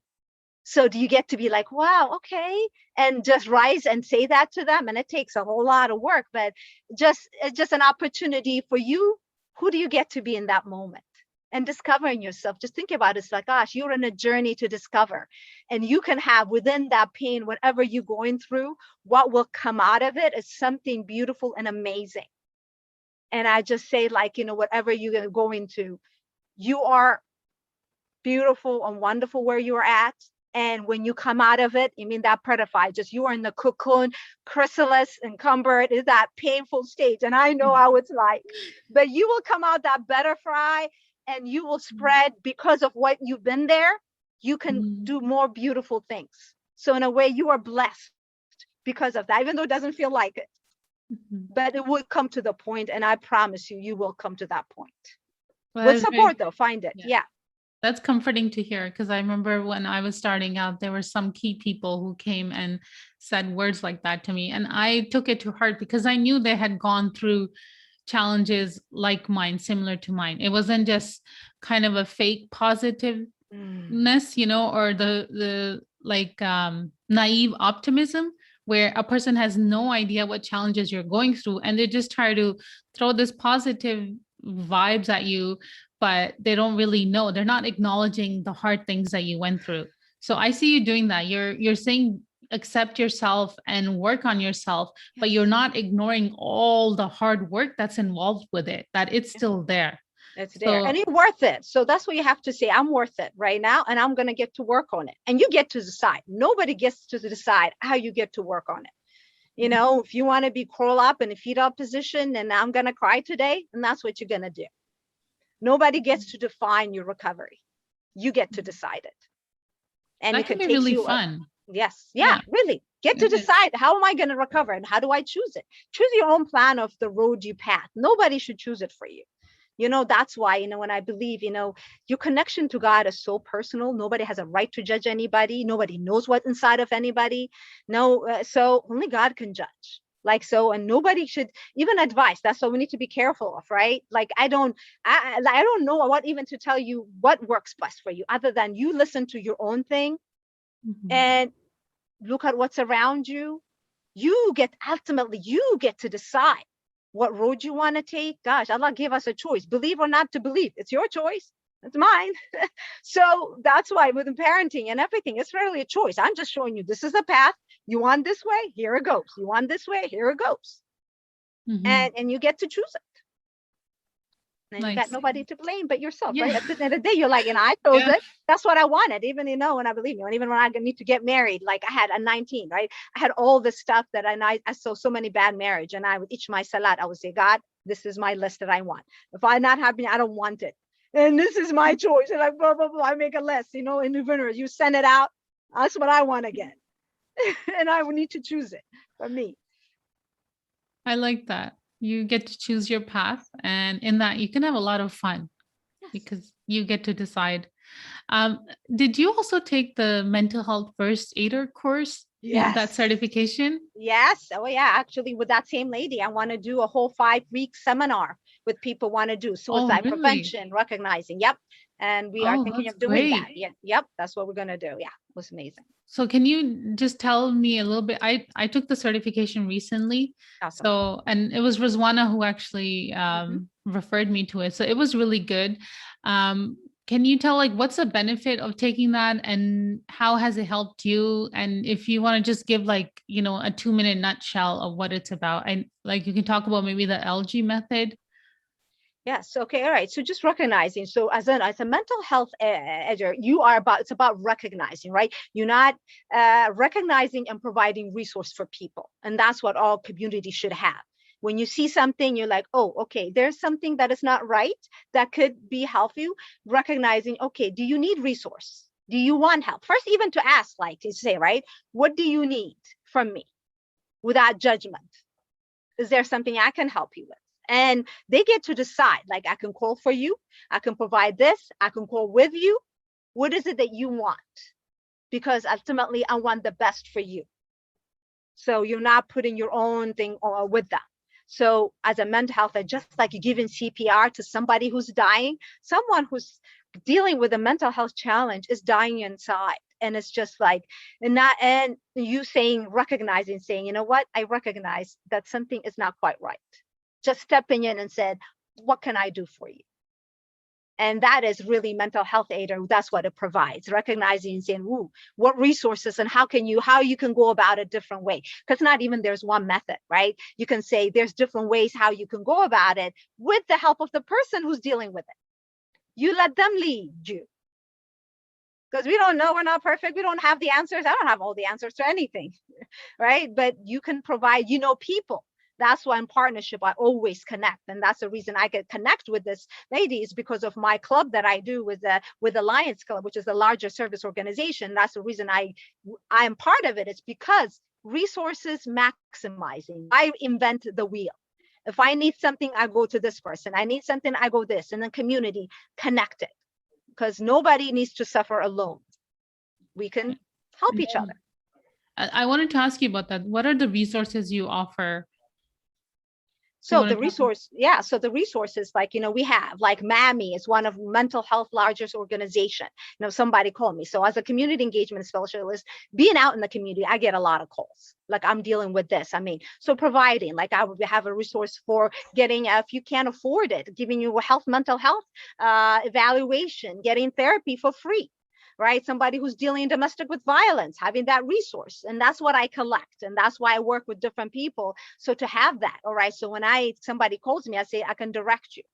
So do you get to be like, wow, okay, and just rise and say that to them? And it takes a whole lot of work, but it's just an opportunity for you. Who do you get to be in that moment? And discovering yourself. Just think about it. It's like, gosh, you're in a journey to discover. And you can have within that pain, whatever you're going through, what will come out of it is something beautiful and amazing. And I just say, like, whatever you're going to, you are beautiful and wonderful where you're at. And when you come out of it, that butterfly, just you are in the cocoon, chrysalis encumbered, is that painful stage. And I know how it's like, but you will come out that butterfly, and you will spread because of what you've been there. You can Mhm. do more beautiful things. So in a way, you are blessed because of that, even though it doesn't feel like it. Mhm. But it will come to the point, and I promise you, you will come to that point. Well, that With is very, support, though, find it. yeah. Yeah. That's comforting to hear because I remember when I was starting out, there were some key people who came and said words like that to me. And I took it to heart because I knew they had gone through challenges like mine, similar to mine. It wasn't just kind of a fake positiveness, Mm. or the like naive optimism where a person has no idea what challenges you're going through and they just try to throw this positive vibes at you, but they don't really know. They're not acknowledging the hard things that you went through. So I see you doing that. You're saying accept yourself and work on yourself, but you're Yes. not ignoring all the hard work that's involved with it, that it's Yeah. still there. It's there, and So you're worth it. So that's what you have to say. I'm worth it right now, and I'm going to get to work on it. And you get to decide. Nobody gets to decide how you get to work on it. If you want to be curl up in a feet up position and I'm going to cry today, and that's what you're going to do. Nobody gets to define your recovery. You get to decide it. And that it can could be take really you, fun. yes, yeah, Yeah, really. Get to it is. decide, how am I going to recover and how do I choose it? Choose your own plan of the road you path. Nobody should choose it for you. That's why, when I believe, your connection to God is so personal. Nobody has a right to judge anybody. Nobody knows what's inside of anybody. No, so only God can judge. Like so, and nobody should even advise. That's what we need to be careful of, right? Like I don't know what even to tell you what works best for you, other than you listen to your own thing Mhm. and look at what's around you. Ultimately you get to decide what road you want to take. Gosh, Allah gave us a choice, believe or not to believe. It's your choice. It's mine. So that's why with parenting and everything, it's really a choice. I'm just showing you this is the path. You want this way, here it goes. You want this way, here it goes. Mhm. And you get to choose it. And you got Nice. nobody to blame but yourself, Yeah. right? At the end of the day, you're like, I chose Yeah. it. That's what I wanted. Even, when I believe you, and even when I need to get married, like I had a 19, right? I had all this stuff that I saw so many bad marriage. And I would each my salat, I would say, God, this is my list that I want. If I'm not happy, I don't want it. And this is my choice. And like, blah, blah, blah. I make a list, in the universe. You send it out. That's what I want again. And I would need to choose it for me. I like that. You get to choose your path, and in that, you can have a lot of fun Yes. because you get to decide. Um, did you also take the mental health first aider course? That Yes. certification? Yes. Oh, yeah. Actually, with that same lady, I want to do a whole 5 week seminar with people want to do Oh, suicide really? prevention, recognizing. Yep. And we are Oh, thinking that's of doing that. great. Yeah. Yep. That's what we're going to do. Yeah. It was amazing. So can you just tell me a little bit? I took the certification recently. Awesome. So, and it was Rizwana who actually Mhm. referred me to it. So it was really good. Um, can you tell like what's the benefit of taking that and how has it helped you? And if you want to just give like, a 2-minute nutshell of what it's about. And like you can talk about maybe the LG method. Yes. Okay. All right. So just recognizing. So as a mental health editor, it's about recognizing, right? You're not recognizing and providing resource for people, and that's what all communities should have. When you see something, you're like, oh, okay, there's something that is not right that could be help you. Recognizing, okay, do you need resource? Do you want help? First, even to ask, like to say, right, what do you need from me, without judgment? Is there something I can help you with? And they get to decide, like, I can call for you, I can provide this, I can call with you. What is it that you want? Because ultimately, I want the best for you. So you're not putting your own thing with them. So as a mental health, just like you're giving CPR to somebody who's dying, someone who's dealing with a mental health challenge is dying inside. And it's just like, and you recognizing, saying, you know what, I recognize that something is not quite right. Just stepping in and said, what can I do for you? And that is really mental health aid, or that's what it provides, recognizing and saying, ooh, what resources and how you can go about a different way. Because not even there's one method, right? You can say there's different ways how you can go about it with the help of the person who's dealing with it. You let them lead you. Because we don't know, we're not perfect. We don't have the answers. I don't have all the answers to anything, right? But you can provide, people That's why in partnership, I always connect. And that's the reason I could connect with this lady, is because of my club that I do with the Lions Club, which is the larger service organization. That's the reason I am part of it. It's because resources maximizing. I invent the wheel. If I need something, I go to this person. I need something, I go this. And then community connected, because nobody needs to suffer alone. We can help each other. I wanted to ask you about that. What are the resources you offer? So the resources, like, we have, like, MAMI is one of mental health largest organization. Somebody called me. So as a community engagement specialist, being out in the community, I get a lot of calls. Like, I'm dealing with this. So providing, like, I would have a resource for getting, if you can't afford it, giving you a mental health evaluation, getting therapy for free. Right? Somebody who's dealing in domestic with violence, having that resource. And that's what I collect. And that's why I work with different people. So to have that, all right. So when somebody calls me, I say, I can direct you.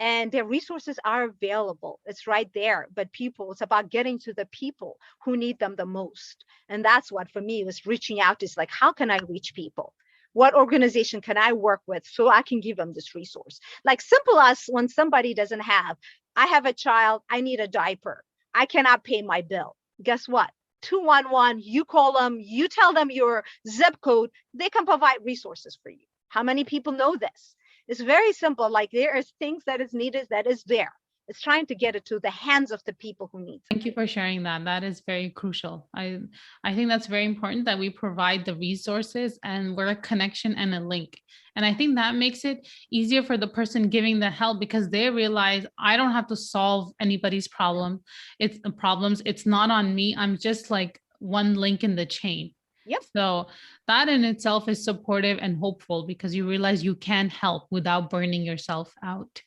And their resources are available. It's right there. But it's about getting to the people who need them the most. And that's what, for me, was reaching out, is like, how can I reach people? What organization can I work with so I can give them this resource? Like, simple as when somebody doesn't have, I have a child, I need a diaper. I cannot pay my bill. Guess what? 211, you call them, you tell them your zip code, they can provide resources for you. How many people know this? It's very simple. Like, there is things that is needed, that is there. It's trying to get it to the hands of the people who need it. Thank you for sharing that. That is very crucial. I think that's very important, that we provide the resources and we're a connection and a link. And I think that makes it easier for the person giving the help, because they realize, I don't have to solve anybody's problems. It's not on me. I'm just like one link in the chain. Yep. So that in itself is supportive and hopeful, because you realize you can help without burning yourself out.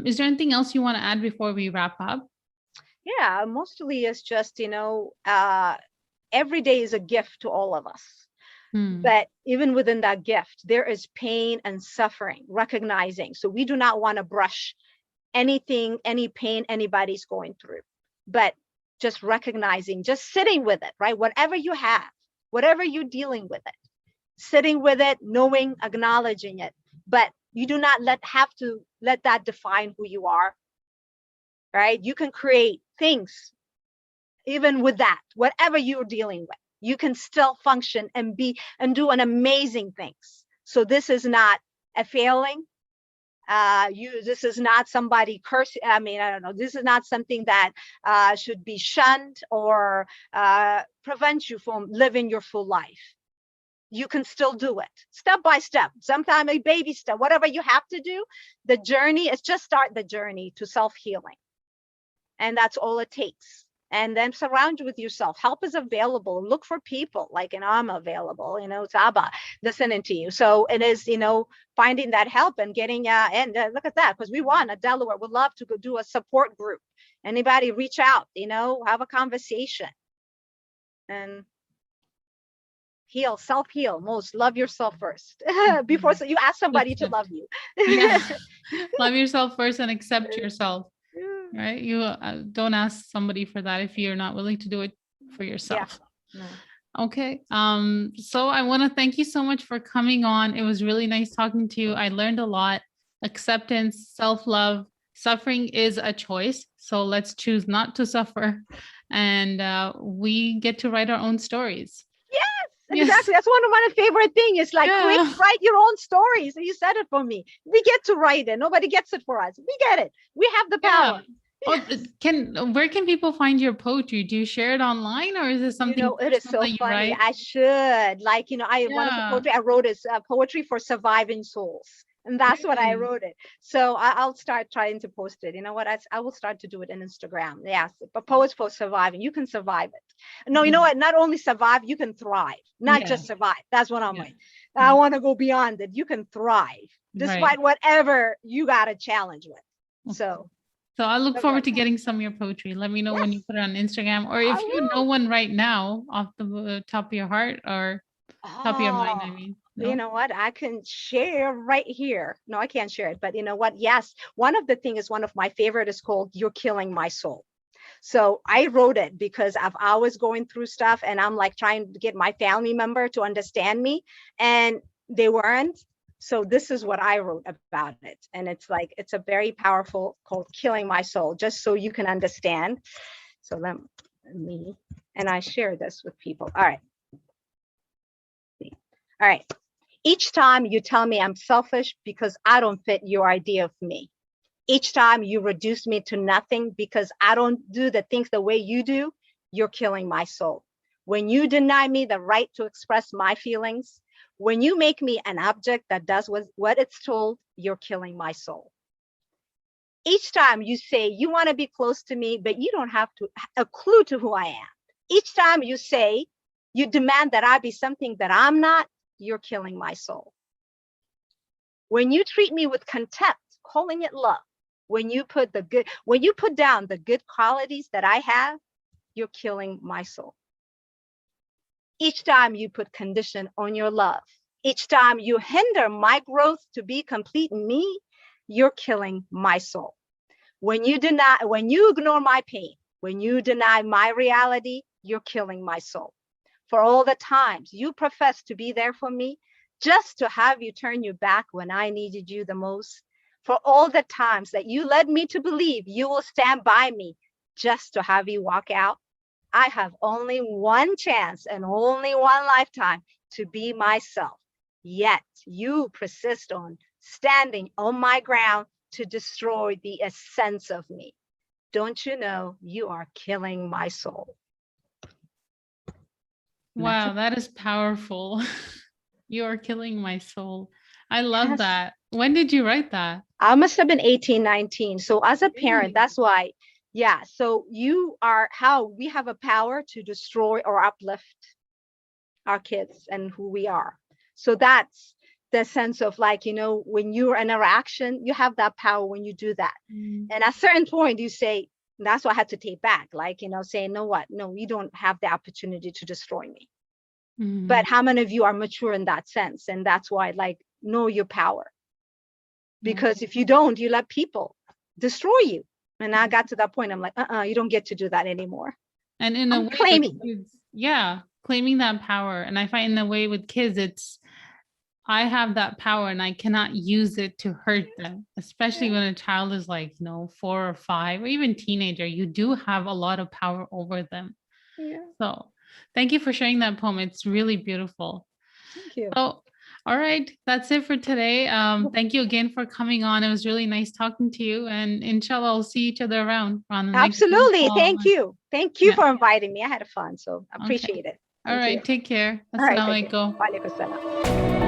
Is there anything else you want to add before we wrap up? Yeah, mostly it's just, every day is a gift to all of us. But even within that gift, there is pain and suffering, recognizing. So we do not want to brush any pain anybody's going through, but just recognizing, just sitting with it, right? Whatever you have, whatever you're dealing with it, sitting with it, knowing, acknowledging it, but you do not have to let that define who you are, right? You can create things even with that, whatever you're dealing with. You can still function and do an amazing things. So this is not a failing. This is not somebody cursing. I don't know. This is not something that should be shunned or prevent you from living your full life. You can still do it step by step, sometimes a baby step, whatever you have to do. The journey is just start the journey to self-healing. And that's all it takes. And then surround you with yourself. Help is available. Look for people, like, I'm available, Saba, listening to you. So it is, finding that help and getting, and look at that, because we want at Delaware, would love to go do a support group. Anybody reach out, have a conversation and heal, self-heal. Most love yourself first before you ask somebody to love you. Yeah. Love yourself first and accept yourself. Right? You don't ask somebody for that if you're not willing to do it for yourself. Yeah. No. Okay. So I want to thank you so much for coming on. It was really nice talking to you. I learned a lot. Acceptance, self-love, suffering is a choice. So let's choose not to suffer. And we get to write our own stories. Exactly. Yes. That's one of my favorite things. It's like, quick, write your own stories. You said it for me. We get to write it. Nobody gets it for us. We get it. We have the power. Where can people find your poetry? Do you share it online, or is it something? It is so funny. I should, like, one of the poetry I wrote is poetry for surviving souls. And that's what I wrote it. So I'll start trying to post it. You know what? I will start to do it in Instagram. Yes. But poets for surviving. You can survive it. No, you know what? Not only survive, you can thrive. Not just survive. That's what I'm like. I want to go beyond it. You can thrive despite whatever you got a challenge with. So I look forward to getting some of your poetry. Let me know when you put it on Instagram, or if you know one right now off the top of your heart or top of your mind, I mean. No? You know what? I can share right here. No, I can't share it. But you know what? Yes. One of the things is one of my favorite is called You're Killing My Soul. So I wrote it because I was going through stuff and I'm like trying to get my family member to understand me. And they weren't. So this is what I wrote about it. And it's like, it's a very powerful, called Killing My Soul, just so you can understand. So let me, and I share this with people. All right. All right. Each time you tell me I'm selfish because I don't fit your idea of me. Each time you reduce me to nothing because I don't do the things the way you do, you're killing my soul. When you deny me the right to express my feelings, when you make me an object that does what it's told, you're killing my soul. Each time you say you want to be close to me, but you don't have a clue to who I am. Each time you say you demand that I be something that I'm not, you're killing my soul. When you treat me with contempt, calling it love, when you put down the good qualities that I have, you're killing my soul. Each time you put condition on your love, each time you hinder my growth to be complete in me, you're killing my soul. When you ignore my pain, when you deny my reality, you're killing my soul. For all the times you profess to be there for me, just to have you turn your back when I needed you the most. For all the times that you led me to believe you will stand by me, just to have you walk out. I have only one chance and only one lifetime to be myself. Yet you persist on standing on my ground to destroy the essence of me. Don't you know you are killing my soul? Wow, that is powerful. You are killing my soul. I love Yes. that. When did you write that? I must have been 18, 19. So as a parent, Really? that's why, yeah. So how we have a power to destroy or uplift our kids and who we are. So that's the sense of, like, when you're in interaction, you have that power when you do that. Mm. And at a certain point you say, that's why I had to take back, like, saying, no, you don't have the opportunity to destroy me. Mm. But how many of you are mature in that sense? And that's why, like, know your power. Because if you don't, you let people destroy you. And I got to that point, I'm like, you don't get to do that anymore. And in a way, claiming. Claiming that power. And I find in a way with kids, I have that power and I cannot use it to hurt them, especially when a child is like, 4 or 5, or even teenager. You do have a lot of power over them. Yeah. So thank you for sharing that poem. It's really beautiful. Thank you. So, all right, that's it for today. Thank you again for coming on. It was really nice talking to you, and inshallah, I'll see each other around on the next Zoom Absolutely. call. Thank you. Thank you for inviting me. I had fun, so I appreciate it. All right, take care. All right, Assalamu alaikum. Wa alaikum salam.